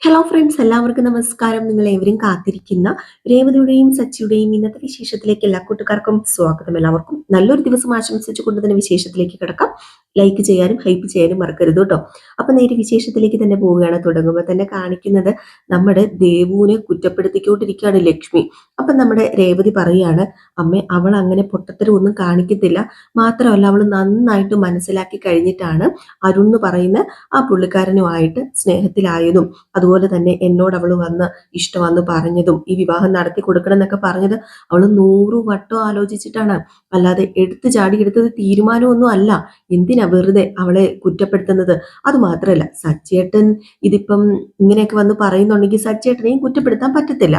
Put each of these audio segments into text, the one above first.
Hello friends, എല്ലാവർക്കും നമസ്കാരം. നിങ്ങൾ ഏവരും കാത്തിരിക്കുന്ന രേവതിയുടെയും സച്ചിയുടെയും ഇന്നത്തെ വിശേഷത്തിലേക്ക് എല്ലാ കൂട്ടുകാർക്കും സ്വാഗതം. എല്ലാവർക്കും നല്ലൊരു ദിവസം ആശംസിച്ചുകൊണ്ട് തന്നെ വിശേഷത്തിലേക്ക് കിടക്കാം. ലൈക്ക് ചെയ്യാനും ഹൈപ്പ് ചെയ്യാനും മറക്കരുത് കേട്ടോ. അപ്പൊ നേരെ വിശേഷത്തിലേക്ക് തന്നെ പോവുകയാണ്. തുടങ്ങുമ്പോൾ തന്നെ കാണിക്കുന്നത് നമ്മുടെ ദേവുവിനെ കുറ്റപ്പെടുത്തിക്കൊണ്ടിരിക്കുകയാണ് ലക്ഷ്മി. അപ്പൊ നമ്മുടെ രേവതി പറയാണ്, അമ്മ അവൾ അങ്ങനെ പൊട്ടത്തരം ഒന്നും കാണിക്കത്തില്ല, മാത്രമല്ല അവൾ നന്നായിട്ട് മനസ്സിലാക്കി കഴിഞ്ഞിട്ടാണ് അരുൺ എന്ന് പറയുന്ന ആ പുള്ളിക്കാരനുമായിട്ട് സ്നേഹത്തിലായതും അതുപോലെ തന്നെ എന്നോട് അവൾ വന്ന് ഇഷ്ടമെന്ന് പറഞ്ഞതും ഈ വിവാഹം നടത്തി കൊടുക്കണം എന്നൊക്കെ പറഞ്ഞത് അവൾ 100 വട്ടം ആലോചിച്ചിട്ടാണ്. അല്ലാതെ എടുത്തു ചാടി എടുത്തത് തീരുമാനമൊന്നും അല്ല. എന്തിനാ വെറുതെ അവളെ കുറ്റപ്പെടുത്തുന്നത്? അത് മാത്രമല്ല, സച്ചേട്ടൻ ഇതിപ്പം ഇങ്ങനെയൊക്കെ വന്ന് പറയുന്നുണ്ടെങ്കിൽ സച്ചേട്ടനെയും കുറ്റപ്പെടുത്താൻ പറ്റത്തില്ല.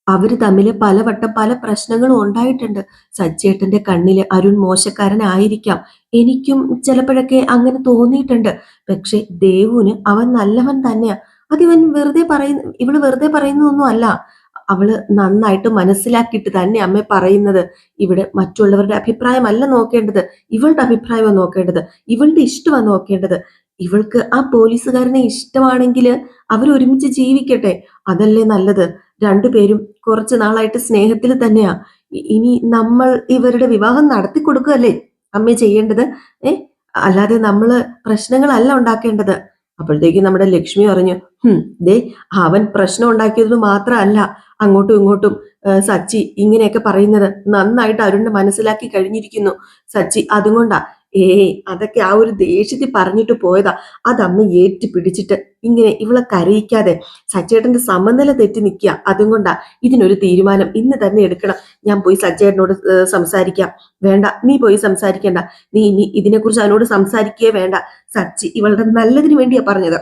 അവര് തമ്മില് പലവട്ടം പല പ്രശ്നങ്ങളും ഉണ്ടായിട്ടുണ്ട്. സച്ചേട്ടന്റെ കണ്ണില് അരുൺ മോശക്കാരനായിരിക്കാം. എനിക്കും ചിലപ്പോഴൊക്കെ അങ്ങനെ തോന്നിയിട്ടുണ്ട്. പക്ഷെ ദേവുവിന് അവൻ നല്ലവൻ തന്നെയാ. അതിവൻ വെറുതെ ഇവള് വെറുതെ പറയുന്നതൊന്നും അല്ല. അവള് നന്നായിട്ട് മനസ്സിലാക്കിയിട്ട് തന്നെ അമ്മ പറയുന്നത്. ഇവിടെ മറ്റുള്ളവരുടെ അഭിപ്രായമല്ല നോക്കേണ്ടത്, ഇവളുടെ അഭിപ്രായമാണ് നോക്കേണ്ടത്, ഇവളുടെ ഇഷ്ടമാണ് നോക്കേണ്ടത്. ഇവൾക്ക് ആ പോലീസുകാരനെ ഇഷ്ടമാണെങ്കിൽ അവരൊരുമിച്ച് ജീവിക്കട്ടെ, അതല്ലേ നല്ലത്. രണ്ടുപേരും കുറച്ചു നാളായിട്ട് സ്നേഹത്തിൽ തന്നെയാ. ഇനി നമ്മൾ ഇവരുടെ വിവാഹം നടത്തി കൊടുക്കുകയല്ലേ അമ്മേ ചെയ്യേണ്ടത്? ഏ അല്ലാതെ നമ്മള് പ്രശ്നങ്ങളല്ല ഉണ്ടാക്കേണ്ടത്. അപ്പോഴത്തേക്കും നമ്മുടെ ലക്ഷ്മി പറഞ്ഞു, ദേ അവൻ പ്രശ്നം ഉണ്ടാക്കിയത് മാത്രമല്ല അങ്ങോട്ടും ഇങ്ങോട്ടും സച്ചി ഇങ്ങനെയൊക്കെ പറയുന്നത് നന്നായിട്ട് അരുണിനെ മനസ്സിലാക്കി കഴിഞ്ഞിരിക്കുന്നു സച്ചി. അതുകൊണ്ടാ അതൊക്കെ ആ ഒരു ദേഷ്യത്തിൽ പറഞ്ഞിട്ട് പോയതാ. അതമ്മ ഏറ്റി പിടിച്ചിട്ട് ഇങ്ങനെ ഇവളെ കരയിക്കാതെ സച്ചേട്ടന്റെ സമനില തെറ്റി നിൽക്കുക. അതുകൊണ്ടാ ഇതിനൊരു തീരുമാനം ഇന്ന് തന്നെ എടുക്കണം. ഞാൻ പോയി സച്ചേട്ടനോട് സംസാരിക്കാം. വേണ്ട, നീ പോയി സംസാരിക്കേണ്ട. നീ ഇനി ഇതിനെക്കുറിച്ച് അവനോട് സംസാരിക്കേ വേണ്ട. സച്ചി ഇവളുടെ നല്ലതിന് വേണ്ടിയാ പറഞ്ഞത്.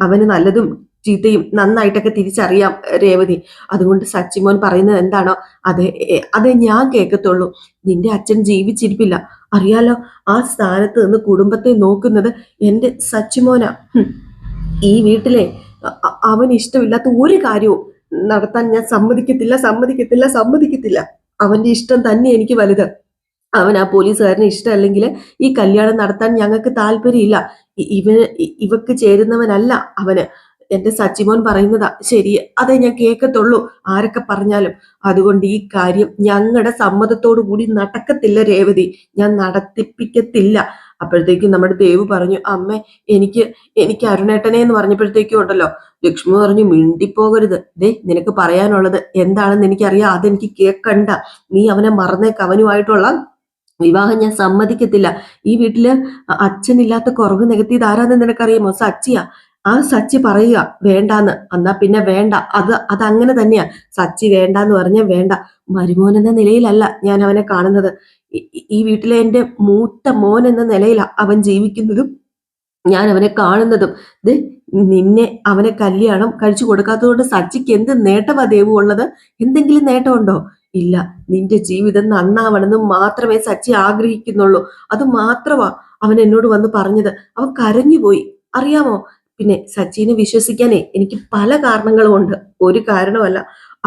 അവന് നല്ലതും ചീത്തയും നന്നായിട്ടൊക്കെ തിരിച്ചറിയാം രേവതി. അതുകൊണ്ട് സച്ചിമോൻ പറയുന്നത് എന്താണോ അതെ ഞാൻ കേൾക്കത്തുള്ളൂ. നിന്റെ അച്ഛൻ ജീവിച്ചിരിപ്പില്ല, അറിയാലോ. ആ സ്ഥാനത്ത് നിന്ന് കുടുംബത്തെ നോക്കുന്നത് എന്റെ സച്ചിമോനാ. ഈ വീട്ടിലെ അവന് ഇഷ്ടമില്ലാത്ത ഒരു കാര്യവും നടത്താൻ ഞാൻ സമ്മതിക്കത്തില്ല, സമ്മതിക്കത്തില്ല, സമ്മതിക്കത്തില്ല. അവന്റെ ഇഷ്ടം തന്നെ എനിക്ക് വലുത്. അവൻ ആ പോലീസുകാരന് ഇഷ്ടമല്ലെങ്കിൽ ഈ കല്യാണം നടത്താൻ ഞങ്ങൾക്ക് താല്പര്യമില്ല. ഇവക്ക് ചേരുന്നവനല്ല അവന്. എന്റെ സച്ചിമോൻ പറയുന്നതാ ശരി, അതേ ഞാൻ കേൾക്കത്തുള്ളൂ, ആരൊക്കെ പറഞ്ഞാലും. അതുകൊണ്ട് ഈ കാര്യം ഞങ്ങളുടെ സമ്മതത്തോടു കൂടി നടക്കത്തില്ല രേവതി, ഞാൻ നടത്തിപ്പിക്കത്തില്ല. അപ്പോഴത്തേക്കും നമ്മുടെ ദേവ് പറഞ്ഞു, അമ്മേ എനിക്ക് എനിക്ക് അരുണേട്ടനെ എന്ന് പറഞ്ഞപ്പോഴത്തേക്കും ഉണ്ടല്ലോ ലക്ഷ്മി പറഞ്ഞു, മിണ്ടിപ്പോകരുത്. നിനക്ക് പറയാനുള്ളത് എന്താണെന്ന് എനിക്കറിയാം, അതെനിക്ക് കേൾക്കണ്ട. നീ അവനെ മറന്നേക്ക്. അവനുമായിട്ടുള്ള വിവാഹം ഞാൻ സമ്മതിക്കത്തില്ല. ഈ വീട്ടില് അച്ഛനില്ലാത്ത കുറവ് നികത്തിയത് ആരാന്ന് നിനക്കറിയാമോ? സച്ചിയാ. ആ സച്ചി പറയുക വേണ്ടാന്ന്, എന്നാ പിന്നെ വേണ്ട. അതങ്ങനെ തന്നെയാ. സച്ചി വേണ്ടാന്ന് പറഞ്ഞാൽ വേണ്ട. മരുമോൻ എന്ന നിലയിലല്ല ഞാൻ അവനെ കാണുന്നത്. ഈ വീട്ടിലെ എന്റെ മൂത്ത മോൻ എന്ന നിലയിലാ അവൻ ജീവിക്കുന്നതും ഞാൻ അവനെ കാണുന്നതും. ഇത് നിന്നെ അവനെ കല്യാണം കഴിച്ചു കൊടുക്കാത്തതുകൊണ്ട് സച്ചിക്ക് എന്ത് നേട്ടമാ ദേവു ഉള്ളത്? എന്തെങ്കിലും നേട്ടമുണ്ടോ? ഇല്ല. നിന്റെ ജീവിതം നന്നാവണമെന്ന് മാത്രമേ സച്ചി ആഗ്രഹിക്കുന്നുള്ളൂ. അത് മാത്രമാ അവൻ എന്നോട് വന്ന് പറഞ്ഞത്. അവൻ കരഞ്ഞുപോയി, അറിയാമോ? പിന്നെ സച്ചിനെ വിശ്വസിക്കാനേ എനിക്ക് പല കാരണങ്ങളും ഉണ്ട്. ഒരു കാരണമല്ല,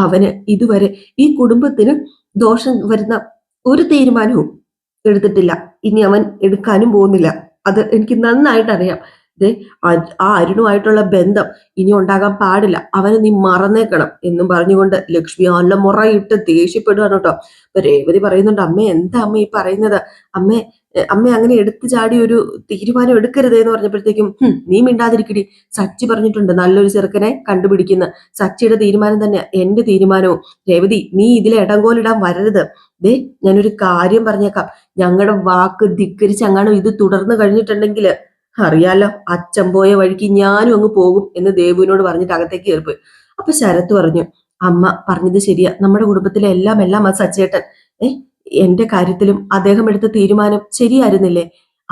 അവന് ഇതുവരെ ഈ കുടുംബത്തിന് ദോഷം വരുന്ന ഒരു തീരുമാനവും എടുത്തിട്ടില്ല. ഇനി അവൻ എടുക്കാനും പോകുന്നില്ല. അത് എനിക്ക് നന്നായിട്ട് അറിയാം. ദേ ആ അരുണുമായിട്ടുള്ള ബന്ധം ഇനി ഉണ്ടാകാൻ പാടില്ല. അവനെ നീ മറന്നേക്കണം എന്നും പറഞ്ഞുകൊണ്ട് ലക്ഷ്മി നല്ല മുറയിട്ട് ദേഷ്യപ്പെടുകയാണ് കേട്ടോ. അപ്പൊ രേവതി പറയുന്നുണ്ട്, അമ്മ എന്താ അമ്മ ഈ പറയുന്നത്? അമ്മ അമ്മ അങ്ങനെ എടുത്തു ചാടി ഒരു തീരുമാനം എടുക്കരുതേ എന്ന് പറഞ്ഞപ്പോഴത്തേക്കും, നീ മിണ്ടാതിരിക്കടി. സച്ചി പറഞ്ഞിട്ടുണ്ട് നല്ലൊരു ചെറുക്കനെ കണ്ടുപിടിക്കുന്ന. സച്ചിയുടെ തീരുമാനം തന്നെ എന്റെ തീരുമാനവും. രേവതി, നീ ഇതിലെ ഇടങ്കോലിടാൻ വരരുത്. ഞാനൊരു കാര്യം പറഞ്ഞേക്കാം. ഞങ്ങളുടെ വാക്ക് ധിക്കരിച്ച് അങ്ങാനും ഇത് തുടർന്ന് കഴിഞ്ഞിട്ടുണ്ടെങ്കിൽ അറിയാലോ, അച്ഛൻ പോയ വഴിക്ക് ഞാനും അങ്ങ് പോകും എന്ന് ദേവുവിനോട് പറഞ്ഞിട്ട് അകത്തേക്ക് കയറിപ്പോയി. അപ്പൊ ശരത്ത് പറഞ്ഞു, അമ്മ പറഞ്ഞത് ശരിയാ, നമ്മുടെ കുടുംബത്തിലെ എല്ലാം ആ സച്ചേട്ടൻ. എന്റെ കാര്യത്തിലും അദ്ദേഹം എടുത്ത തീരുമാനം ശരിയായിരുന്നില്ലേ?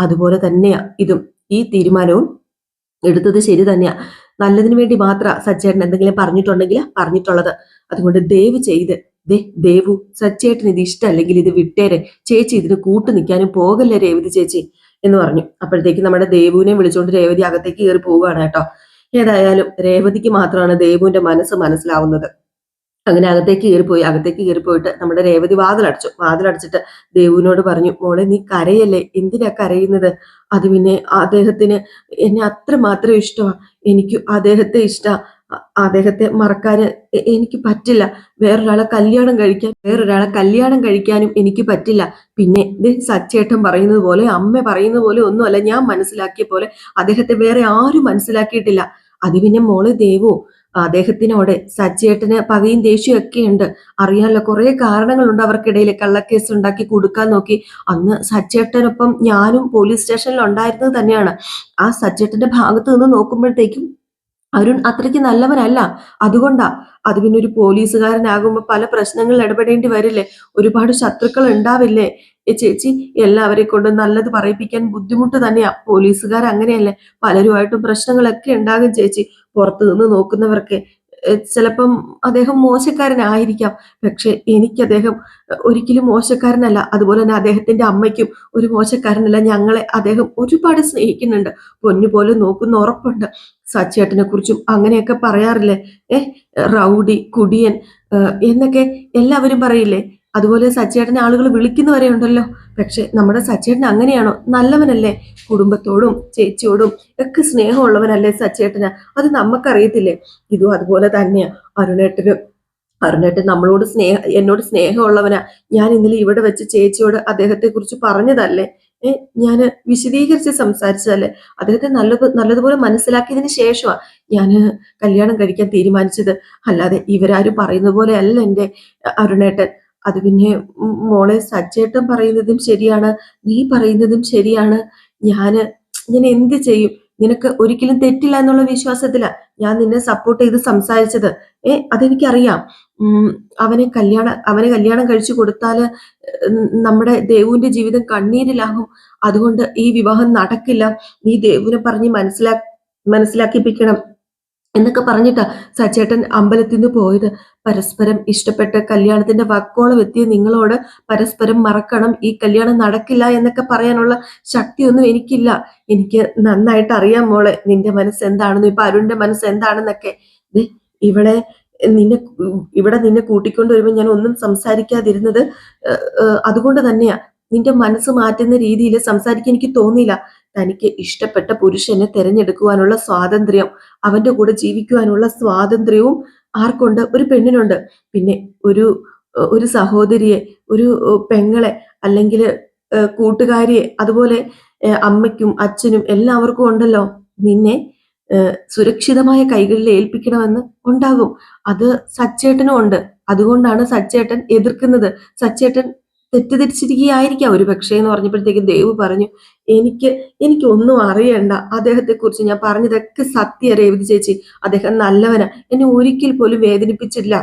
അതുപോലെ തന്നെയാ ഇതും. ഈ തീരുമാനവും എടുത്തത് ശരി തന്നെയാ. നല്ലതിന് വേണ്ടി മാത്ര സച്ചേട്ടൻ എന്തെങ്കിലും പറഞ്ഞിട്ടുണ്ടെങ്കിൽ പറഞ്ഞിട്ടുള്ളത്. അതുകൊണ്ട് ദയവ് ചെയ്ത് ദേവു, സച്ചേട്ടന് ഇത് ഇഷ്ടമല്ലെങ്കിൽ ഇത് വിട്ടേരെ. ചേച്ചി ഇതിന് കൂട്ടു നിൽക്കാനും പോകല്ലേ രേവതി ചേച്ചി എന്ന് പറഞ്ഞു. അപ്പോഴത്തേക്ക് നമ്മുടെ ദേവുവിനെ വിളിച്ചുകൊണ്ട് രേവതി അകത്തേക്ക് കയറി പോവുകയാണ് കേട്ടോ. ഏതായാലും രേവതിക്ക് മാത്രമാണ് ദേവുവിന്റെ മനസ്സ് മനസ്സിലാവുന്നത്. അങ്ങനെ അകത്തേക്ക് കയറിപ്പോയിട്ട് നമ്മുടെ രേവതി വാതിലടച്ചിട്ട് ദേവുവിനോട് പറഞ്ഞു, മോളെ നീ കരയല്ലേ, എന്തിനാ കരയുന്നത്? അത് പിന്നെ അദ്ദേഹത്തിന് എന്നെ അത്രമാത്രം ഇഷ്ടമാണ്, എനിക്ക് അദ്ദേഹത്തെ ഇഷ്ടമാണ്, അദ്ദേഹത്തെ മറക്കാൻ എനിക്ക് പറ്റില്ല, വേറൊരാളെ കല്യാണം കഴിക്കാനും എനിക്ക് പറ്റില്ല. പിന്നെ സച്ചേട്ടൻ പറയുന്നത് പോലെ അമ്മ പറയുന്നത് പോലെ ഒന്നുമല്ല, ഞാൻ മനസ്സിലാക്കിയ പോലെ അദ്ദേഹത്തെ വേറെ ആരും മനസ്സിലാക്കിയിട്ടില്ല. അത് പിന്നെ മോളെ ദേവു, അദ്ദേഹത്തിനോട് സച്ചേട്ടന് പകയും ദേഷ്യവും ഒക്കെ ഉണ്ട്, അറിയാമല്ലോ, കുറെ കാരണങ്ങളുണ്ട് അവർക്കിടയിൽ. കള്ളക്കേസ് ഉണ്ടാക്കി കൊടുക്കാൻ നോക്കി. അന്ന് സച്ചേട്ടനൊപ്പം ഞാനും പോലീസ് സ്റ്റേഷനിൽ ഉണ്ടായിരുന്നത് തന്നെയാണ്. ആ സച്ചേട്ടന്റെ ഭാഗത്ത് നിന്ന് നോക്കുമ്പോഴത്തേക്കും അരുൺ അത്രയ്ക്ക് നല്ലവനല്ല. അതുകൊണ്ടാ. അത് പിന്നെ ഒരു പോലീസുകാരനാകുമ്പോ പല പ്രശ്നങ്ങളിൽ ഇടപെടേണ്ടി വരില്ലേ, ഒരുപാട് ശത്രുക്കൾ ഉണ്ടാവില്ലേ ചേച്ചി. എല്ലാവരെ കൊണ്ട് നല്ലത് പറയിപ്പിക്കാൻ ബുദ്ധിമുട്ട് തന്നെയാ, പോലീസുകാർ അങ്ങനെയല്ലേ, പലരുമായിട്ടും പ്രശ്നങ്ങളൊക്കെ ഉണ്ടാകും ചേച്ചി. പുറത്തു നിന്ന് നോക്കുന്നവർക്ക് ചിലപ്പം അദ്ദേഹം മോശക്കാരനായിരിക്കാം, പക്ഷെ എനിക്ക് അദ്ദേഹം ഒരിക്കലും മോശക്കാരനല്ല. അതുപോലെ തന്നെ അദ്ദേഹത്തിന്റെ അമ്മയ്ക്കും ഒരു മോശക്കാരനല്ല. ഞങ്ങളെ അദ്ദേഹം ഒരുപാട് സ്നേഹിക്കുന്നുണ്ട്, പൊന്നുപോലെ നോക്കുന്ന ഉറപ്പുണ്ട്. സച്ചേട്ടനെ കുറിച്ചും അങ്ങനെയൊക്കെ പറയാറില്ലേ, റൗഡി, കുടിയൻ എന്നൊക്കെ എല്ലാവരും പറയില്ലേ. അതുപോലെ സച്ചേട്ടനെ ആളുകൾ വിളിക്കുന്നവരെ ഉണ്ടല്ലോ. പക്ഷെ നമ്മുടെ സച്ചേട്ടൻ അങ്ങനെയാണോ? നല്ലവനല്ലേ, കുടുംബത്തോടും ചേച്ചിയോടും ഒക്കെ സ്നേഹമുള്ളവനല്ലേ സച്ചേട്ടന്? അത് നമുക്കറിയത്തില്ലേ. ഇതും അതുപോലെ തന്നെയാ അരുണേട്ടൻ എന്നോട് സ്നേഹമുള്ളവനാ. ഞാൻ ഇന്നലെ ഇവിടെ വെച്ച് ചേച്ചിയോട് അദ്ദേഹത്തെ കുറിച്ച് പറഞ്ഞതല്ലേ, ഞാൻ വിശദീകരിച്ച് സംസാരിച്ചതല്ലേ, അദ്ദേഹത്തെ നല്ലതുപോലെ മനസ്സിലാക്കിയതിന് ശേഷമാണ് ഞാൻ കല്യാണം കഴിക്കാൻ തീരുമാനിച്ചത്. അല്ലാതെ ഇവരാരും പറയുന്നത് പോലെ അല്ല എൻ്റെ അരുണേട്ടൻ. അത് പിന്നെ മോളെ, സച്ചേട്ടൻ പറയുന്നതും ശരിയാണ്, നീ പറയുന്നതും ശരിയാണ്. ഞാന് ഞാൻ എന്ത് ചെയ്യും? നിനക്ക് ഒരിക്കലും തെറ്റില്ല എന്നുള്ള വിശ്വാസത്തിലാ ഞാൻ നിന്നെ സപ്പോർട്ട് ചെയ്ത് സംസാരിച്ചത്. അതെനിക്കറിയാം. അവനെ കല്യാണം കഴിച്ചു കൊടുത്താല് നമ്മുടെ ദേവുവിന്റെ ജീവിതം കണ്ണീരിലാകും. അതുകൊണ്ട് ഈ വിവാഹം നടക്കില്ല. നീ ദേവുവിനെ പറഞ്ഞ് മനസ്സിലാക്കിപ്പിക്കണം എന്നൊക്കെ പറഞ്ഞിട്ടാ സച്ചേട്ടൻ അമ്പലത്തിൽ നിന്ന് പോയത്. പരസ്പരം ഇഷ്ടപ്പെട്ട് കല്യാണത്തിന്റെ വക്കോളം എത്തിയ നിങ്ങളോട് പരസ്പരം മറക്കണം, ഈ കല്യാണം നടക്കില്ല എന്നൊക്കെ പറയാനുള്ള ശക്തിയൊന്നും എനിക്കില്ല. എനിക്ക് നന്നായിട്ട് അറിയാം മോളെ, നിന്റെ മനസ്സ് എന്താണെന്നും ഇപ്പൊ അരുണിന്റെ മനസ്സ് എന്താണെന്നൊക്കെ. ഇവളെ നിന്നെ ഇവിടെ നിന്നെ കൂട്ടിക്കൊണ്ട് വരുമ്പോൾ ഞാൻ ഒന്നും സംസാരിക്കാതിരുന്നത് അതുകൊണ്ട് തന്നെയാ. നിന്റെ മനസ്സ് മാറ്റുന്ന രീതിയിൽ സംസാരിക്കാൻ എനിക്ക് തോന്നിയില്ല. തനിക്ക് ഇഷ്ടപ്പെട്ട പുരുഷനെ തിരഞ്ഞെടുക്കുവാനുള്ള സ്വാതന്ത്ര്യം, അവന്റെ കൂടെ ജീവിക്കുവാനുള്ള സ്വാതന്ത്ര്യവും ആർക്കുണ്ട്? ഒരു പെണ്ണിനുണ്ട്. പിന്നെ ഒരു ഒരു സഹോദരിയെ, ഒരു പെങ്ങളെ, അല്ലെങ്കിൽ കൂട്ടുകാരിയെ, അതുപോലെ അമ്മയ്ക്കും അച്ഛനും എല്ലാവർക്കും ഉണ്ടല്ലോ. നിന്നെ സുരക്ഷിതമായ കൈകളിൽ ഏൽപ്പിക്കണമെന്ന് ഉണ്ടാകും. അത് സച്ചേട്ടനും ഉണ്ട്. അതുകൊണ്ടാണ് സച്ചേട്ടൻ എതിർക്കുന്നത്. സച്ചേട്ടൻ തെറ്റിദ്ധരിച്ചിരിക്കുകയായിരിക്കാം ഒരു പക്ഷേ എന്ന് പറഞ്ഞപ്പോഴത്തേക്ക് ദേവ് പറഞ്ഞു, എനിക്കൊന്നും അറിയണ്ട, അദ്ദേഹത്തെ കുറിച്ച് ഞാൻ പറഞ്ഞതൊക്കെ സത്യ രേവതി ചേച്ചി. അദ്ദേഹം നല്ലവനാ, എന്നെ ഒരിക്കൽ പോലും വേദനിപ്പിച്ചില്ല,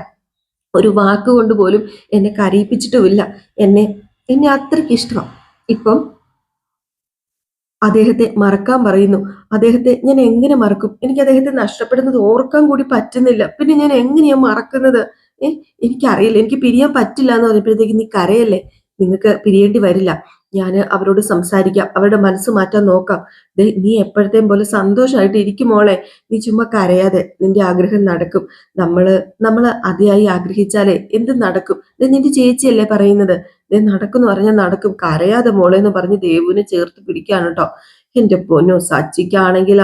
ഒരു വാക്കുകൊണ്ട് പോലും എന്നെ കരയിപ്പിച്ചിട്ടുമില്ല. എന്നെ എന്നെ അത്രയ്ക്ക് ഇഷ്ടം. ഇപ്പം അദ്ദേഹത്തെ മറക്കാൻ പറയുന്നു. അദ്ദേഹത്തെ ഞാൻ എങ്ങനെ മറക്കും? എനിക്ക് അദ്ദേഹത്തെ നഷ്ടപ്പെടുന്നത് ഓർക്കാൻ കൂടി പറ്റുന്നില്ല. പിന്നെ ഞാൻ എങ്ങനെയാ മറക്കുന്നത്? എനിക്കറിയില്ല. എനിക്ക് പിരിയാൻ പറ്റില്ല എന്ന് പറഞ്ഞപ്പോഴത്തേക്ക് നീ കരയല്ലേ, നിങ്ങൾക്ക് പിരിയേണ്ടി വരില്ല, ഞാൻ അവരോട് സംസാരിക്കാം, അവരുടെ മനസ്സ് മാറ്റാൻ നോക്കാം. നീ എപ്പോഴത്തെയും പോലെ സന്തോഷമായിട്ട് ഇരിക്കും മോളെ. നീ ചുമ്മാ കരയാതെ, നിന്റെ ആഗ്രഹം നടക്കും. നമ്മള് അതിയായി ആഗ്രഹിച്ചാലേ എന്ത് നടക്കും. നിന്റെ ചേച്ചിയല്ലേ പറയുന്നത്, നടക്കുന്നു പറഞ്ഞാൽ നടക്കും, കരയാതെ മോളെ എന്ന് പറഞ്ഞ് ദേവുവിനെ ചേർത്ത് പിടിക്കാണ് കേട്ടോ. എന്റെ പൊന്നോ, സച്ചിക്കാണെങ്കിൽ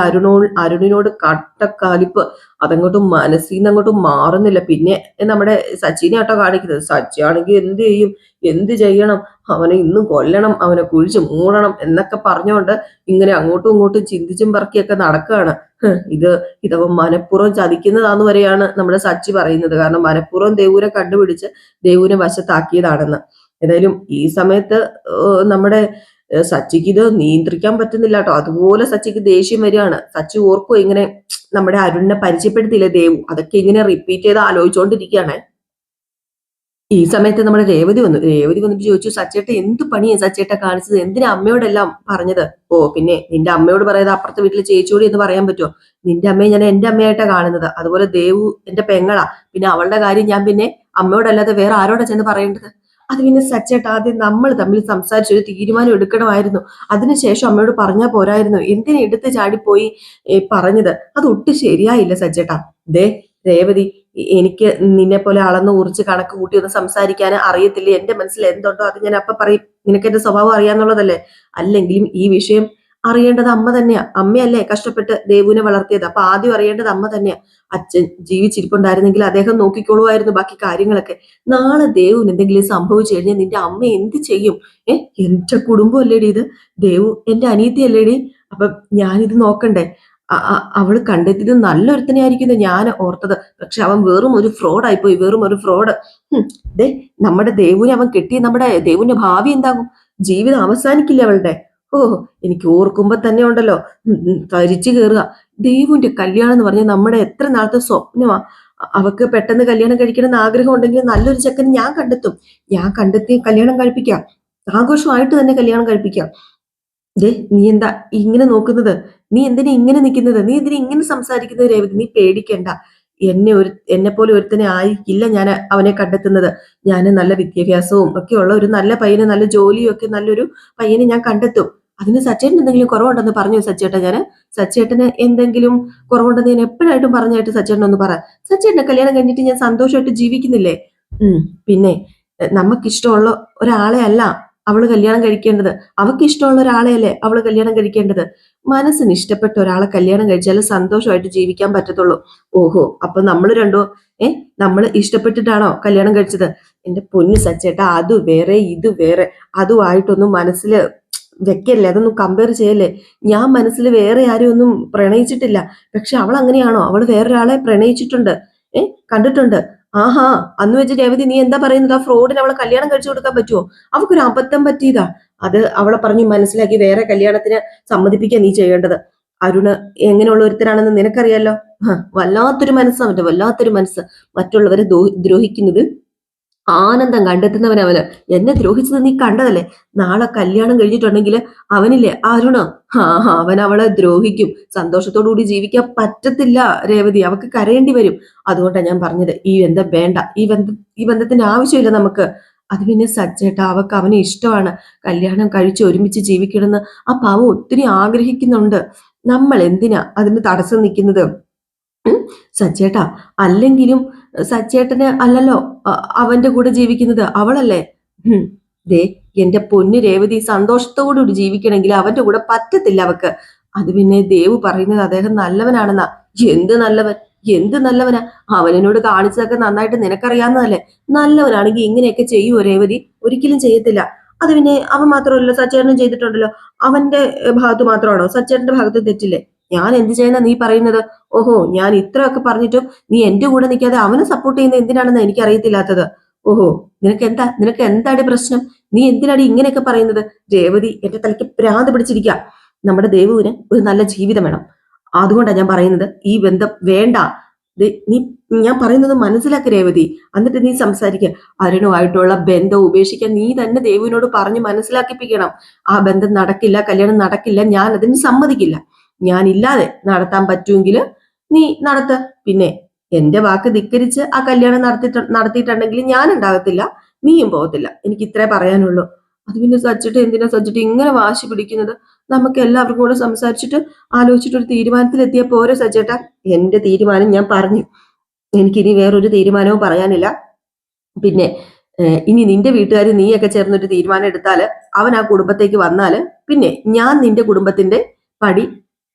അരുണിനോട് കട്ടക്കാലിപ്പ്, അതങ്ങോട്ടും മനസ്സിൽ നിന്ന് അങ്ങോട്ടും മാറുന്നില്ല. പിന്നെ നമ്മുടെ സച്ചിനെ ആട്ടോ കാണിക്കുന്നത്. സച്ചി ആണെങ്കിൽ എന്ത് ചെയ്യും, എന്ത് ചെയ്യണം, അവനെ ഇന്നും കൊല്ലണം, അവനെ കുഴിച്ച് മൂടണം എന്നൊക്കെ പറഞ്ഞുകൊണ്ട് ഇങ്ങനെ അങ്ങോട്ടും ഇങ്ങോട്ടും ചിന്തിച്ചും പറക്കിയൊക്കെ നടക്കുകയാണ്. ഇതവൻ മനഃപൂർവ്വം ചതിക്കുന്നതാന്ന് വരെയാണ് നമ്മുടെ സച്ചി പറയുന്നത്. കാരണം മനഃപൂർവ്വം ദേവുവിനെ കണ്ടുപിടിച്ച് ദേവുവിനെ വശത്താക്കിയതാണെന്ന്. ഏതായാലും ഈ സമയത്ത് നമ്മുടെ സച്ചിക്ക് ഇത് നിയന്ത്രിക്കാൻ പറ്റുന്നില്ല കേട്ടോ. അതുപോലെ സച്ചിക്ക് ദേഷ്യം വരികയാണ്. സച്ചി ഓർക്കോ ഇങ്ങനെ നമ്മുടെ അരുണിനെ പരിചയപ്പെടുത്തിയില്ലേ ദേവു, അതൊക്കെ ഇങ്ങനെ റിപ്പീറ്റ് ചെയ്ത് ആലോചിച്ചുകൊണ്ടിരിക്കുകയാണ്. ഈ സമയത്ത് നമ്മുടെ രേവതി വന്നിട്ട് ചോദിച്ചു, സച്ചേട്ട എന്ത് പണിയാണ് സച്ചേട്ട കാണിച്ചത്, എന്തിനാ അമ്മയോടെല്ലാം പറഞ്ഞത്? പിന്നെ നിന്റെ അമ്മയോട് പറയാതെ അപ്പുറത്തെ വീട്ടിലെ ചേച്ചിയോട് എന്ന് പറയാൻ പറ്റുമോ? നിന്റെ അമ്മയെ ഞാൻ എന്റെ അമ്മയായിട്ടാണ് കാണുന്നത്. അതുപോലെ ദേവു എന്റെ പെങ്ങളാ, പിന്നെ അവളുടെ കാര്യം ഞാൻ പിന്നെ അമ്മയോടല്ലാതെ വേറെ ആരോടാ ചെന്ന് പറയേണ്ടത്? അത് പിന്നെ സച്ചേട്ട, ആദ്യം നമ്മൾ തമ്മിൽ സംസാരിച്ച് ഒരു തീരുമാനം എടുക്കണമായിരുന്നു. അതിനുശേഷം അമ്മയോട് പറഞ്ഞാൽ പോരായിരുന്നു? എന്തിനാ എടുത്ത് ചാടിപ്പോയി പറഞ്ഞത്? അത് ഒട്ടും ശരിയായില്ല സച്ചേട്ട. രേവതി, എനിക്ക് നിന്നെ പോലെ അളന്ന് കുറിച്ച് കണക്ക് കൂട്ടി ഒന്ന് സംസാരിക്കാൻ അറിയത്തില്ല. എന്റെ മനസ്സിൽ എന്തുണ്ടോ അത് ഞാൻ അപ്പൊ പറയും. നിനക്ക് എന്റെ സ്വഭാവം അറിയാന്നുള്ളതല്ലേ. അല്ലെങ്കിലും ഈ വിഷയം അറിയേണ്ടത് അമ്മ തന്നെയാ. അമ്മയല്ലേ കഷ്ടപ്പെട്ട് ദേവുവിനെ വളർത്തിയത്. അപ്പൊ ആദ്യം അറിയേണ്ടത് അമ്മ തന്നെയാ. അച്ഛൻ ജീവിച്ചിരിപ്പുണ്ടായിരുന്നെങ്കിൽ അദ്ദേഹം നോക്കിക്കോളുമായിരുന്നു ബാക്കി കാര്യങ്ങളൊക്കെ. നാളെ ദേവുവിന് എന്തെങ്കിലും സംഭവിച്ചു കഴിഞ്ഞാൽ നിന്റെ അമ്മ എന്ത് ചെയ്യും? എന്റെ കുടുംബം അല്ലേടി ഇത്. ദേവു എന്റെ അനിയത്തി അല്ലേടി. അപ്പൊ ഞാനിത് നോക്കണ്ടേ? അവള് കണ്ടെത്തിയത് നല്ലൊരുത്തനെ ആയിരിക്കുന്നു ഞാൻ ഓർത്തത്. പക്ഷെ അവൻ വെറും ഒരു ഫ്രോഡായിപ്പോയി, വെറും ഒരു ഫ്രോഡ്. ദേ നമ്മുടെ ദേവുവിനെ അവൻ കെട്ടി നമ്മുടെ ദേവുവിന്റെ ഭാവി എന്താകും? ജീവിതം അവസാനിക്കില്ല അവളുടെ. ഓ, എനിക്ക് ഓർക്കുമ്പോ തന്നെ ഉണ്ടല്ലോ തരിച്ചു കയറുക. ദേവുവിന്റെ കല്യാണം എന്ന് പറഞ്ഞാൽ നമ്മുടെ എത്ര നാളത്തെ സ്വപ്നമാ. അവക്ക് പെട്ടെന്ന് കല്യാണം കഴിക്കണം എന്ന് ആഗ്രഹം ഉണ്ടെങ്കിൽ നല്ലൊരു ചെക്കൻ ഞാൻ കണ്ടെത്തും. ഞാൻ കണ്ടെത്തി കല്യാണം കഴിപ്പിക്കാം. ആഘോഷമായിട്ട് തന്നെ കല്യാണം കഴിപ്പിക്കാം. നീ എന്താ ഇങ്ങനെ നോക്കുന്നത്? നീ എന്തിനാ ഇങ്ങനെ നിൽക്കുന്നത്? നീ എന്തിനാ ഇങ്ങനെ സംസാരിക്കുന്നത്? രേവതി, നീ പേടിക്കണ്ട. എന്നെ പോലെ ഒരുത്തനെ ആയിരിക്കില്ല ഞാൻ അവനെ കണ്ടെത്തുന്നത്. ഞാൻ നല്ല വിദ്യാഭ്യാസവും ഒക്കെ ഉള്ള ഒരു നല്ല പയ്യനെ, നല്ല ജോലിയും ഒക്കെ നല്ലൊരു പയ്യനെ ഞാൻ കണ്ടെത്തും. അതിന് സച്ചേട്ടൻ എന്തെങ്കിലും കുറവുണ്ടെന്ന് പറഞ്ഞു സച്ചേട്ടൻ. സച്ചേട്ടന് എന്തെങ്കിലും കുറവുണ്ടെന്ന് ഞാൻ എപ്പോഴായിട്ടും പറഞ്ഞായിട്ട് സച്ചേട്ടൻ ഒന്ന് പറ. സച്ചേട്ടനെ കല്യാണം കഴിഞ്ഞിട്ട് ഞാൻ സന്തോഷമായിട്ട് ജീവിക്കുന്നില്ലേ? പിന്നെ നമുക്കിഷ്ടമുള്ള ഒരാളെ അല്ല അവള് കല്യാണം കഴിക്കേണ്ടത്. അവൾക്ക് ഇഷ്ടമുള്ള ഒരാളെയല്ലേ അവള് കല്യാണം കഴിക്കേണ്ടത്. മനസ്സിന് ഇഷ്ടപ്പെട്ട ഒരാളെ കല്യാണം കഴിച്ചാൽ സന്തോഷമായിട്ട് ജീവിക്കാൻ പറ്റത്തുള്ളൂ. ഓഹോ, അപ്പൊ നമ്മൾ രണ്ടോ നമ്മൾ ഇഷ്ടപ്പെട്ടിട്ടാണോ കല്യാണം കഴിച്ചത്? എന്റെ പൊന്നു സച്ചേട്ടാ, അത് വേറെ ഇത് വേറെ. അതുമായിട്ടൊന്നും മനസ്സിൽ വെക്കല്ലേ, അതൊന്നും കമ്പയർ ചെയ്യല്ലേ. ഞാൻ മനസ്സിൽ വേറെ ആരും ഒന്നും പ്രണയിച്ചിട്ടില്ല. പക്ഷെ അവൾ അങ്ങനെയാണോ? അവൾ വേറൊരാളെ പ്രണയിച്ചിട്ടുണ്ട്, കണ്ടിട്ടുണ്ട്. ആഹാ, അന്ന് വെച്ച് രേവതി നീ എന്താ പറയുന്നത്? ആ ഫ്രോഡിന് അവളെ കല്യാണം കഴിച്ചു കൊടുക്കാൻ പറ്റുമോ? അവൾക്കൊരു അബദ്ധം പറ്റിയതാ. അത് അവളെ പറഞ്ഞു മനസ്സിലാക്കി വേറെ കല്യാണത്തിന് സമ്മതിപ്പിക്കാൻ നീ ചെയ്യേണ്ടത്. അരുണ് എങ്ങനെയുള്ള ഒരുത്തരാണെന്ന് നിനക്കറിയാലോ. വല്ലാത്തൊരു മനസ്സാണ്, വല്ലാത്തൊരു മനസ്സ്. മറ്റുള്ളവരെ ദ്രോഹിക്കുന്നത് ആനന്ദം കണ്ടെത്തുന്നവനവന്. എന്നെ ദ്രോഹിച്ചത് നീ കണ്ടതല്ലേ. നാളെ കല്യാണം കഴിഞ്ഞിട്ടുണ്ടെങ്കിൽ അവനില്ലേ അരുണ്, അവൻ അവളെ ദ്രോഹിക്കും. സന്തോഷത്തോടുകൂടി ജീവിക്കാൻ പറ്റത്തില്ല രേവതി, അവക്ക് കരയേണ്ടി വരും. അതുകൊണ്ടാണ് ഞാൻ പറഞ്ഞത് ഈ ബന്ധം വേണ്ട. ഈ ബന്ധത്തിന്റെ ആവശ്യമില്ല നമുക്ക്. അത് പിന്നെ സച്ചേട്ട, അവക്ക് അവനെ ഇഷ്ടമാണ്. കല്യാണം കഴിച്ച് ഒരുമിച്ച് ജീവിക്കണമെന്ന് ആ പാവം ഒത്തിരി ആഗ്രഹിക്കുന്നുണ്ട്. നമ്മൾ എന്തിനാ അതിന് തടസ്സം നിൽക്കുന്നത്? സച്ചേട്ടാ, അല്ലെങ്കിലും സച്ചേട്ടന് അല്ലല്ലോ അവന്റെ കൂടെ ജീവിക്കുന്നത്, അവളല്ലേ. ദേ എന്റെ പൊന്നു രേവതി, സന്തോഷത്തോടുകൂടി ജീവിക്കണമെങ്കിൽ അവന്റെ കൂടെ പറ്റത്തില്ല അവക്ക്. അത് പിന്നെ ദേവ് പറയുന്നത് അദ്ദേഹം നല്ലവനാണെന്നാ. എന്ത് നല്ലവൻ? എന്ത് നല്ലവനാ? അവനോട് കാണിച്ചതൊക്കെ നന്നായിട്ട് നിനക്കറിയാവുന്നതല്ലേ. നല്ലവനാണെങ്കിൽ ഇങ്ങനെയൊക്കെ ചെയ്യുമോ രേവതി? ഒരിക്കലും ചെയ്യത്തില്ല. അത് പിന്നെ അവൻ മാത്രമല്ലല്ലോ, സച്ചേട്ടനും ചെയ്തിട്ടുണ്ടല്ലോ. അവന്റെ ഭാഗത്ത് മാത്രമാണോ? സച്ചേട്ടന്റെ ഭാഗത്ത് തെറ്റില്ലേ? ഞാൻ എന്ത് ചെയ്യുന്ന നീ പറയുന്നത്? ഓഹോ, ഞാൻ ഇത്രയൊക്കെ പറഞ്ഞിട്ടും നീ എന്റെ കൂടെ നിൽക്കാതെ അവനെ സപ്പോർട്ട് ചെയ്യുന്നത് എന്തിനാണെന്ന് എനിക്ക് അറിയത്തില്ലാത്തത്. ഓഹോ, നിനക്ക് എന്താടി പ്രശ്നം? നീ എന്തിനാടി ഇങ്ങനെയൊക്കെ പറയുന്നത്? രേവതി, എന്റെ തലയ്ക്ക് ഭ്രാന്ത് പിടിച്ചിരിക്കുക. നമ്മുടെ ദേവുവിന് ഒരു നല്ല ജീവിതം വേണം. അതുകൊണ്ടാണ് ഞാൻ പറയുന്നത് ഈ ബന്ധം വേണ്ട. നീ ഞാൻ പറയുന്നത് മനസ്സിലാക്കി രേവതി, എന്നിട്ട് നീ സംസാരിക്കുക. അരുണുമായിട്ടുള്ള ബന്ധം ഉപേക്ഷിക്കാൻ നീ തന്നെ ദേവുവിനോട് പറഞ്ഞ് മനസ്സിലാക്കിപ്പിക്കണം. ആ ബന്ധം നടക്കില്ല, കല്യാണം നടക്കില്ല, ഞാൻ അതിന് സമ്മതിക്കില്ല. ഞാൻ ഇല്ലാതെ നടത്താൻ പറ്റുമെങ്കിൽ നീ നടത്ത. പിന്നെ എന്റെ വാക്ക് ധിക്കരിച്ച് ആ കല്യാണം നടത്തിയിട്ടുണ്ടെങ്കിൽ ഞാൻ ഉണ്ടാകത്തില്ല, നീയും പോകത്തില്ല. എനിക്ക് ഇത്രേ പറയാനുള്ളൂ. അത് പിന്നെ സച്ചിട്ട് എന്തിനാ സച്ചിട്ട് ഇങ്ങനെ വാശി പിടിക്കുന്നത്? നമുക്ക് എല്ലാവർക്കും കൂടെ സംസാരിച്ചിട്ട് ആലോചിച്ചിട്ട് ഒരു തീരുമാനത്തിലെത്തിയ പോരെ സച്ചേട്ടാ? എന്റെ തീരുമാനം ഞാൻ പറഞ്ഞു. എനിക്കിനി വേറൊരു തീരുമാനവും പറയാനില്ല. പിന്നെ ഇനി നിന്റെ വീട്ടുകാർ നീയൊക്കെ ചേർന്നൊരു തീരുമാനം എടുത്താല്, അവൻ ആ കുടുംബത്തേക്ക് വന്നാല്, പിന്നെ ഞാൻ നിന്റെ കുടുംബത്തിന്റെ പടി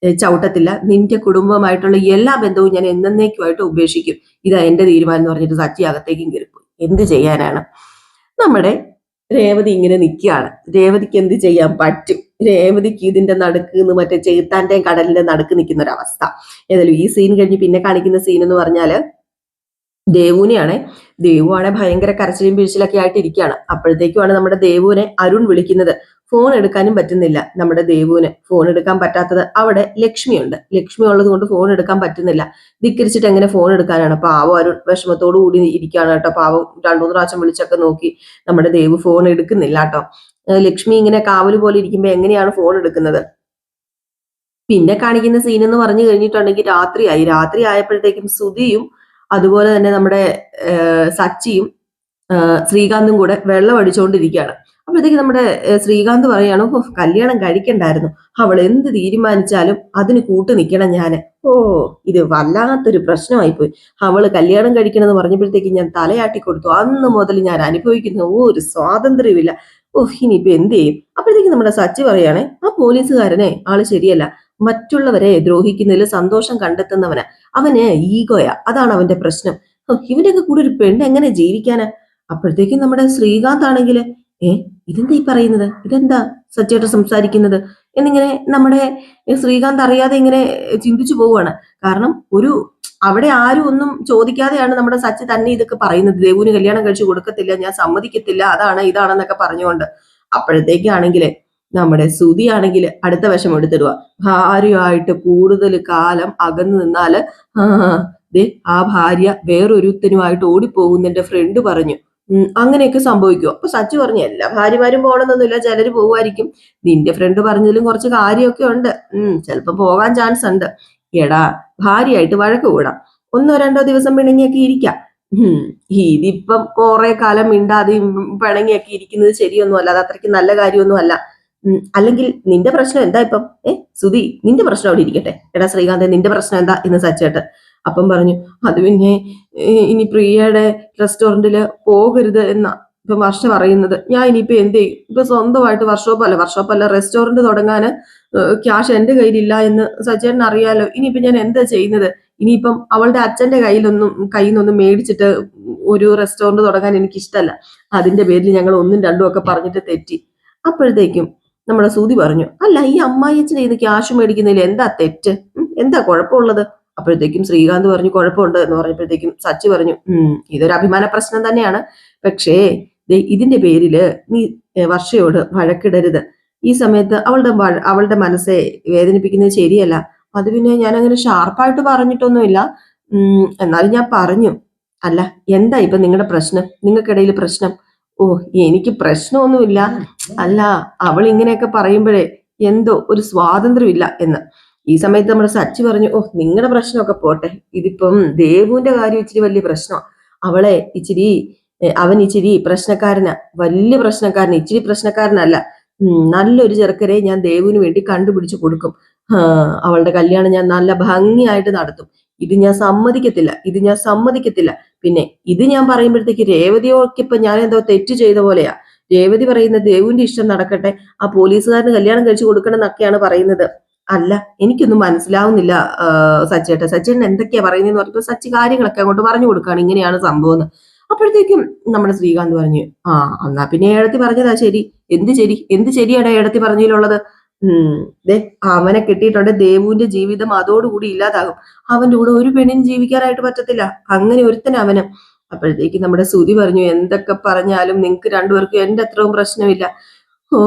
ചവിട്ടത്തില്ല. നിന്റെ കുടുംബമായിട്ടുള്ള എല്ലാ ബന്ധവും ഞാൻ എന്നേക്കുമായിട്ട് ഉപേക്ഷിക്കും. ഇതാ എന്റെ തീരുമാനം എന്ന് പറഞ്ഞിട്ട് സച്ചി അകത്തേക്കും കയറിപ്പോയി. എന്ത് ചെയ്യാനാണ്? നമ്മുടെ രേവതി ഇങ്ങനെ നിൽക്കുകയാണ്. രേവതിക്ക് എന്ത് ചെയ്യാൻ പറ്റും? രേവതിക്ക് ഇതിന്റെ നടുക്ക് നിന്ന് മറ്റേ ചെകുത്താന്റെയും കടലിന്റെ നടുക്ക് നിൽക്കുന്ന ഒരു അവസ്ഥ. ഏതായാലും ഈ സീൻ കഴിഞ്ഞ് പിന്നെ കാണിക്കുന്ന സീൻ എന്ന് പറഞ്ഞാല് ദേവുവിനെയാണെ. ദേവുവാണെ ഭയങ്കര കരച്ചിലും പിഴിച്ചിലൊക്കെ ആയിട്ട് ഇരിക്കുകയാണ്. അപ്പോഴത്തേക്കുമാണ് നമ്മുടെ ദേവുവിനെ അരുൺ വിളിക്കുന്നത്. ഫോൺ എടുക്കാനും പറ്റുന്നില്ല നമ്മുടെ ദേവുവിന്. ഫോൺ എടുക്കാൻ പറ്റാത്തത് അവിടെ ലക്ഷ്മിയുണ്ട്. ലക്ഷ്മി ഉള്ളത് കൊണ്ട് ഫോൺ എടുക്കാൻ പറ്റുന്നില്ല. ധിക്കരിച്ചിട്ട് എങ്ങനെ ഫോൺ എടുക്കാനാണ്? പാവം അരുൺ വിഷമത്തോടു കൂടി ഇരിക്കുകയാണ് കേട്ടോ. പാവം 2-3 പ്രാവശ്യം വിളിച്ചൊക്കെ നോക്കി നമ്മുടെ ദേവു ഫോൺ എടുക്കുന്നില്ല കേട്ടോ. ലക്ഷ്മി ഇങ്ങനെ കാവല് പോലെ ഇരിക്കുമ്പോ എങ്ങനെയാണ് ഫോൺ എടുക്കുന്നത്? പിന്നെ കാണിക്കുന്ന സീൻ എന്ന് പറഞ്ഞു കഴിഞ്ഞിട്ടുണ്ടെങ്കിൽ രാത്രി ആയപ്പോഴത്തേക്കും സുധിയും അതുപോലെ തന്നെ നമ്മുടെ സച്ചിയും ശ്രീകാന്തും കൂടെ വെള്ളം അടിച്ചുകൊണ്ടിരിക്കുകയാണ്. അപ്പോഴത്തേക്ക് നമ്മുടെ ശ്രീകാന്ത് പറയാണ്, ഓ കല്യാണം കഴിക്കണ്ടായിരുന്നു, അവൾ എന്ത് തീരുമാനിച്ചാലും അതിന് കൂട്ടു നിൽക്കണം ഞാന്. ഓ ഇത് വല്ലാത്തൊരു പ്രശ്നമായിപ്പോയി. അവള് കല്യാണം കഴിക്കണമെന്ന് പറഞ്ഞപ്പോഴത്തേക്ക് ഞാൻ തലയാട്ടി കൊടുത്തു. അന്ന് മുതൽ ഞാൻ അനുഭവിക്കുന്ന ഒരു സ്വാതന്ത്ര്യമില്ല. ഓഹ് ഇനിയിപ്പോ എന്ത് ചെയ്യും? അപ്പോഴത്തേക്ക് നമ്മുടെ സച്ചി പറയുകയാണെ, ആ പോലീസുകാരനെ ആള് ശരിയല്ല, മറ്റുള്ളവരെ ദ്രോഹിക്കുന്നതിൽ സന്തോഷം കണ്ടെത്തുന്നവനാ. അവന് ഈഗോയാ, അതാണ് അവന്റെ പ്രശ്നം. ഇവന്റെയൊക്കെ കൂടെ ഒരു പെണ്ണ് എങ്ങനെ ജീവിക്കാനാ? അപ്പോഴത്തേക്കും നമ്മുടെ ശ്രീകാന്ത് ആണെങ്കിൽ, ഏ ഇതെന്താ ഈ പറയുന്നത്, ഇതെന്താ സച്ചിയായിട്ട് സംസാരിക്കുന്നത് എന്നിങ്ങനെ നമ്മുടെ ശ്രീകാന്ത് അറിയാതെ ഇങ്ങനെ ചിന്തിച്ചു പോവുകയാണ്. കാരണം അവിടെ ആരും ഒന്നും ചോദിക്കാതെയാണ് നമ്മുടെ സച്ചി തന്നെ ഇതൊക്കെ പറയുന്നത്. ദേവുവിന് കല്യാണം കഴിച്ചു കൊടുക്കത്തില്ല, ഞാൻ സമ്മതിക്കത്തില്ല, അതാണ് ഇതാണെന്നൊക്കെ പറഞ്ഞുകൊണ്ട്. അപ്പോഴത്തേക്കാണെങ്കില് നമ്മുടെ സുധി ആണെങ്കിൽ അടുത്ത വശം എടുത്തിടുക. ഭാര്യയായിട്ട് കൂടുതൽ കാലം അകന്നു നിന്നാല് ആ ഭാര്യ വേറൊരുത്തനുമായിട്ട് ഓടിപ്പോകുന്ന എന്റെ ഫ്രണ്ട് പറഞ്ഞു. അങ്ങനെയൊക്കെ സംഭവിക്കുമോ? അപ്പൊ സച്ചി പറഞ്ഞു, എല്ലാ ഭാര്യമാരും പോകണമെന്നൊന്നുമില്ല, ചിലര് പോകുമായിരിക്കും. നിന്റെ ഫ്രണ്ട് പറഞ്ഞതിലും കുറച്ച് കാര്യമൊക്കെ ഉണ്ട്. ചിലപ്പോ പോകാൻ ചാൻസ് ഉണ്ട്. എടാ, ഭാര്യയായിട്ട് വഴക്ക് കൂടാം, 1-2 ദിവസം പിണങ്ങിയൊക്കെ ഇരിക്കാം. ഇതിപ്പം കുറെ കാലം മിണ്ടാതെയും പിണങ്ങിയൊക്കെ ഇരിക്കുന്നത് ശരിയൊന്നും അല്ല, അത് അത്രയ്ക്ക് നല്ല കാര്യമൊന്നും അല്ല. അല്ലെങ്കിൽ നിന്റെ പ്രശ്നം എന്താ ഇപ്പം? സുധി, നിന്റെ പ്രശ്നം അവിടെ ഇരിക്കട്ടെ. എടാ ശ്രീകാന്ത്, നിന്റെ പ്രശ്നം എന്താ എന്ന് സച്ചേട്ട് അപ്പം പറഞ്ഞു. അത് പിന്നെ ഇനി പ്രിയയുടെ റെസ്റ്റോറന്റില് പോകരുത് എന്നാ ഇപ്പൊ വർഷ പറയുന്നത്. ഞാൻ ഇനിയിപ്പോ എന്ത് ചെയ്യും? ഇപ്പൊ സ്വന്തമായിട്ട് വർഷോപ്പല്ല റെസ്റ്റോറന്റ് തുടങ്ങാന് ക്യാഷ് എന്റെ കയ്യിലില്ല എന്ന് സച്ചേട്ടന് അറിയാലോ. ഇനിയിപ്പോ ഞാൻ എന്താ ചെയ്യുന്നത്? ഇനിയിപ്പം അവളുടെ അച്ഛന്റെ കയ്യിൽ നിന്നൊന്നും മേടിച്ചിട്ട് ഒരു റെസ്റ്റോറന്റ് തുടങ്ങാൻ എനിക്ക് ഇഷ്ടമല്ല. അതിന്റെ പേരിൽ ഞങ്ങൾ 1-2 ഒക്കെ പറഞ്ഞിട്ട് തെറ്റി. അപ്പോഴത്തേക്കും നമ്മുടെ സൂതി പറഞ്ഞു, അല്ല ഈ അമ്മായിയച്ഛനെ ഇത് ക്യാഷ് മേടിക്കുന്നതിൽ എന്താ തെറ്റ്? എന്താ കുഴപ്പമുള്ളത്? അപ്പോഴത്തേക്കും ശ്രീകാന്ത് പറഞ്ഞു, കുഴപ്പമുണ്ട് എന്ന് പറഞ്ഞപ്പോഴത്തേക്കും സച്ചി പറഞ്ഞു, ഇതൊരു അഭിമാന പ്രശ്നം തന്നെയാണ്. പക്ഷേ ഇതിന്റെ പേരില് നീ വർഷയോട് വഴക്കിടരുത്. ഈ സമയത്ത് അവളുടെ മനസ്സെ വേദനിപ്പിക്കുന്നത് ശരിയല്ല. അത് പിന്നെ ഞാൻ അങ്ങനെ ഷാർപ്പായിട്ട് പറഞ്ഞിട്ടൊന്നുമില്ല. എന്നാലും ഞാൻ പറഞ്ഞു. അല്ല, എന്താ ഇപ്പൊ നിങ്ങളുടെ പ്രശ്നം? നിങ്ങൾക്കിടയിൽ പ്രശ്നം? ഓ എനിക്ക് പ്രശ്നമൊന്നുമില്ല. അല്ല, അവൾ ഇങ്ങനെയൊക്കെ പറയുമ്പോഴേ എന്തോ ഒരു സ്വാതന്ത്ര്യമില്ല എന്ന്. ഈ സമയത്ത് നമ്മുടെ സച്ചി പറഞ്ഞു, ഓ നിങ്ങളുടെ പ്രശ്നമൊക്കെ പോട്ടെ, ഇതിപ്പം ദേവുവിന്റെ കാര്യം ഇച്ചിരി വലിയ പ്രശ്നമാണ്. അവൻ ഇച്ചിരി പ്രശ്നക്കാരനാ, വലിയ പ്രശ്നക്കാരൻ, ഇച്ചിരി പ്രശ്നക്കാരനല്ല. നല്ലൊരു ചെറുക്കരെ ഞാൻ ദേവുവിന് വേണ്ടി കണ്ടുപിടിച്ചു കൊടുക്കും. അവളുടെ കല്യാണം ഞാൻ നല്ല ഭംഗിയായിട്ട് നടത്തും. ഇത് ഞാൻ സമ്മതിക്കത്തില്ല. പിന്നെ ഇത് ഞാൻ പറയുമ്പോഴത്തേക്ക് രേവതിയോക്കിപ്പോ ഞാൻ എന്തോ തെറ്റ് ചെയ്ത പോലെയാ. രേവതി പറയുന്ന ദേവുവിന്റെ ഇഷ്ടം നടക്കട്ടെ, ആ പോലീസുകാരന് കല്യാണം കഴിച്ചു കൊടുക്കണം എന്നൊക്കെയാണ് പറയുന്നത്. അല്ല, എനിക്കൊന്നും മനസ്സിലാവുന്നില്ല സച്ചേട്ടൻ എന്തൊക്കെയാ പറയുന്നതെന്ന് പറഞ്ഞപ്പോ സച്ചി കാര്യങ്ങളൊക്കെ അങ്ങോട്ട് പറഞ്ഞു കൊടുക്കുകയാണ്, ഇങ്ങനെയാണ് സംഭവം എന്ന്. അപ്പോഴത്തേക്കും നമ്മുടെ ശ്രീകാന്ത് പറഞ്ഞു, എന്നാ പിന്നെ ഏടത്തി പറഞ്ഞതാ ശരി. എന്ത് ശരിയാണ് ഏടത്തി പറഞ്ഞതിലുള്ളത്? അവനെ കിട്ടിയിട്ടുണ്ട്, ദേവുവിന്റെ ജീവിതം അതോടുകൂടി ഇല്ലാതാകും. അവന്റെ കൂടെ ഒരു പെണ്ണിന് ജീവിക്കാനായിട്ട് പറ്റത്തില്ല, അങ്ങനെ ഒരുത്തൻ അവന്. അപ്പോഴത്തേക്ക് നമ്മുടെ സുധി പറഞ്ഞു, എന്തൊക്കെ പറഞ്ഞാലും നിങ്ങൾക്ക് രണ്ടുപേർക്കും എന്റെ അത്രയും പ്രശ്നമില്ല. ഓ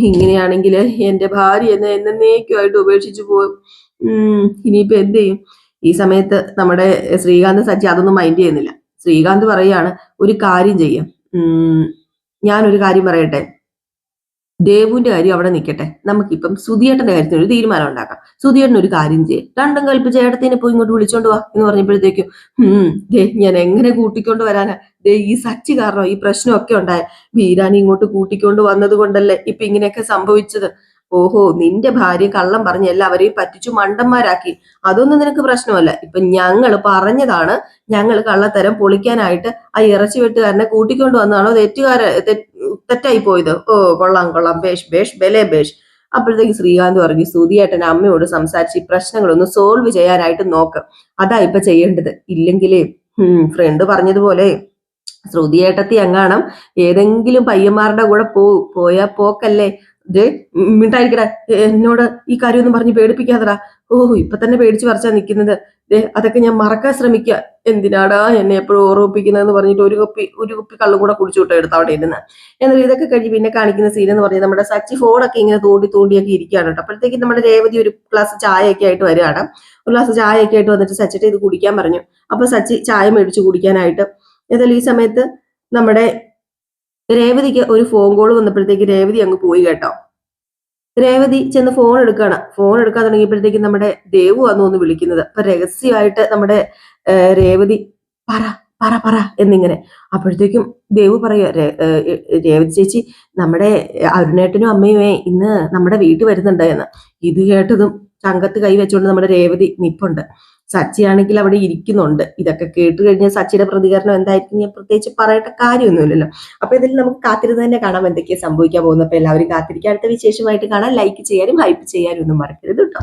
ഇങ്ങനെയാണെങ്കിൽ എന്റെ ഭാര്യ എന്നെ എന്നേക്കുമായിട്ട് ഉപേക്ഷിച്ചു പോകും. ഇനിയിപ്പോ എന്ത് ചെയ്യും? ഈ സമയത്ത് നമ്മുടെ ശ്രീകാന്ത് സച്ചി അതൊന്നും മൈൻഡ് ചെയ്യുന്നില്ല. ശ്രീകാന്ത് പറയാണ്, ഒരു കാര്യം ചെയ്യാം, ഞാനൊരു കാര്യം പറയട്ടെ, ദേവുവിന്റെ കാര്യം അവിടെ നിൽക്കട്ടെ, നമുക്കിപ്പം സുധിയേട്ടന്റെ കാര്യത്തിന് ഒരു തീരുമാനം ഉണ്ടാക്കാം. സുധിയേട്ടൻ ഒരു കാര്യം ചെയ്യും, രണ്ടും കൽപ്പിച്ച് ഏടത്തിനെ പോയി ഇങ്ങോട്ട് വിളിച്ചോണ്ട് വാ എന്ന് പറഞ്ഞപ്പോഴത്തേക്കും ഞാൻ എങ്ങനെ കൂട്ടിക്കൊണ്ട് വരാനാ? ഈ സച്ചി കാരണം ഈ പ്രശ്നമൊക്കെ ഉണ്ടായ. വീരാനി ഇങ്ങോട്ട് കൂട്ടിക്കൊണ്ട് വന്നത് കൊണ്ടല്ലേ ഇപ്പൊ ഇങ്ങനെയൊക്കെ സംഭവിച്ചത്. ഓഹോ, നിന്റെ ഭാര്യ കള്ളം പറഞ്ഞ് എല്ലാവരെയും പറ്റിച്ചു മണ്ടന്മാരാക്കി, അതൊന്നും നിനക്ക് പ്രശ്നമല്ല. ഇപ്പൊ ഞങ്ങള് പറഞ്ഞതാണ്, ഞങ്ങൾ കള്ളത്തരം പൊളിക്കാനായിട്ട് ആ ഇറച്ചി വെട്ടുകാരനെ കൂട്ടിക്കൊണ്ട് വന്നതാണോ തെറ്റായി പോയത്? ഓ കൊള്ളാം, ബേഷ് ബെലെ ബേഷ്. അപ്പോഴത്തേക്ക് ശ്രീകാന്ത് പറഞ്ഞു, സുധിയേട്ടൻ അമ്മയോട് സംസാരിച്ച് ഈ പ്രശ്നങ്ങളൊന്ന് സോൾവ് ചെയ്യാനായിട്ട് നോക്ക്, അതാ ഇപ്പൊ ചെയ്യേണ്ടത്. ഇല്ലെങ്കിലേ ഫ്രണ്ട് പറഞ്ഞതുപോലെ ശ്രുതിയേട്ടത്തി എങ്ങാണം ഏതെങ്കിലും പയ്യന്മാരുടെ കൂടെ പോയാ പോക്കല്ലേ. മിണ്ടായിരിക്കടാ, എന്നോട് ഈ കാര്യമൊന്നും പറഞ്ഞ് പേടിപ്പിക്കാതടാ. ഓ ഇപ്പൊ തന്നെ പേടിച്ചു പറിച്ചാ നിൽക്കുന്നത്. അതൊക്കെ ഞാൻ മറക്കാൻ ശ്രമിക്കുക. എന്തിനാടാ എന്നെ എപ്പോഴും ഓർമ്മിപ്പിക്കുന്നതെന്ന് പറഞ്ഞിട്ട് ഒരു കുപ്പി കള്ളും കൂടെ കുടിച്ചു വിട്ടോ എടുത്ത് അവിടെ ഇരുന്ന്. എന്നാൽ ഇതൊക്കെ കഴിഞ്ഞ് പിന്നെ കാണിക്കുന്ന സീൻ എന്ന് പറഞ്ഞാൽ നമ്മുടെ സച്ചി ഫോണൊക്കെ ഇങ്ങനെ തോണ്ടിയൊക്കെ ഇരിക്കുകയാണ് കേട്ടോ. അപ്പോഴത്തേക്കും നമ്മുടെ രേവതി ഒരു ഗ്ലാസ് ചായയൊക്കെ ആയിട്ട് വരികയാണ്. ഒരു ഗ്ലാസ് ചായയൊക്കെ ആയിട്ട് വന്നിട്ട് സച്ചിട്ട് ഇത് കുടിക്കാൻ പറഞ്ഞു. അപ്പൊ സച്ചി ചായ മേടിച്ചു കുടിക്കാനായിട്ട്. ഏതായാലും ഈ സമയത്ത് നമ്മുടെ രേവതിക്ക് ഒരു ഫോൺ കോൾ വന്നപ്പോഴത്തേക്ക് രേവതി അങ്ങ് പോയി കേട്ടോ. രേവതി ചെന്ന് ഫോൺ എടുക്കാൻ തുടങ്ങിയപ്പോഴത്തേക്കും നമ്മുടെ ദേവു വന്നു ഒന്ന് വിളിക്കുന്നത്. അപ്പൊ രഹസ്യമായിട്ട് നമ്മുടെ രേവതി, പറ പറ പറ എന്നിങ്ങനെ. അപ്പോഴത്തേക്കും ദേവു പറയുക, രേവതി ചേച്ചി, നമ്മുടെ അരുണേട്ടനും അമ്മയുമേ ഇന്ന് നമ്മുടെ വീട്ടിൽ വരുന്നുണ്ട് എന്ന്. ഇത് കേട്ടതും ചങ്കത്ത് കൈ വെച്ചുകൊണ്ട് നമ്മുടെ രേവതി നിപ്പുണ്ട്. സച്ചിയാണെങ്കിൽ അവിടെ ഇരിക്കുന്നുണ്ട്. ഇതൊക്കെ കേട്ട് കഴിഞ്ഞാൽ സച്ചിയുടെ പ്രതികരണം എന്തായിരിക്കും ഞാൻ പ്രത്യേകിച്ച് പറയേണ്ട കാര്യമൊന്നുമില്ലല്ലോ. അപ്പൊ ഇതിൽ നമുക്ക് കാത്തിരുന്ന് തന്നെ കാണാം എന്തൊക്കെയാ സംഭവിക്കാൻ പോകുന്നത്. അപ്പൊ എല്ലാവരും കാത്തിരിക്കുക. അടുത്ത വിശേഷമായിട്ട് കാണാം. ലൈക്ക് ചെയ്യാനും ഹൈപ്പ് ചെയ്യാനും ഒന്നും മറക്കരുത് കേട്ടോ.